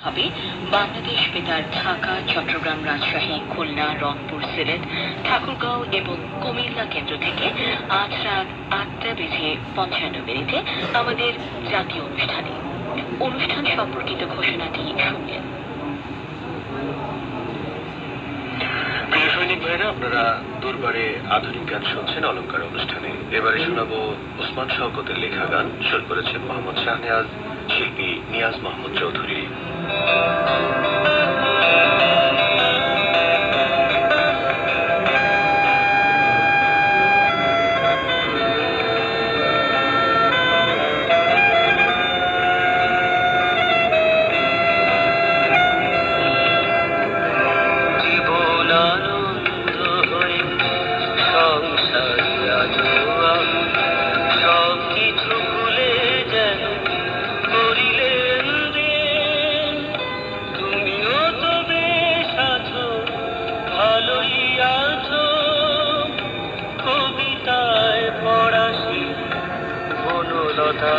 হবে বাংলাদেশ বেতার ঢাকা, চট্টগ্রাম, রাজশাহী, খুলনা, রংপুর, সিলেট, ঠাকুরগাঁও এবং কুমিল্লা কেন্দ্র থেকে আজ রাত 8:55 আমাদের জাতীয় অনুষ্ঠানে। অনুষ্ঠান সম্পর্কিত ঘোষণাটি শুনলেন। প্রিয় সৈনিক ভাইরা, আপনারা দুর্বারে আধুনিক গান শুনছেন অলংকার অনুষ্ঠানে। এবারে শোনাবো ওসমান শওকতের লেখা গান। সুর করেছেন মোহাম্মদ শাহনেওয়াজ, শিল্পী নিয়াজ মোহাম্মদ চৌধুরী। কবিতায় পড়াশি বনলতা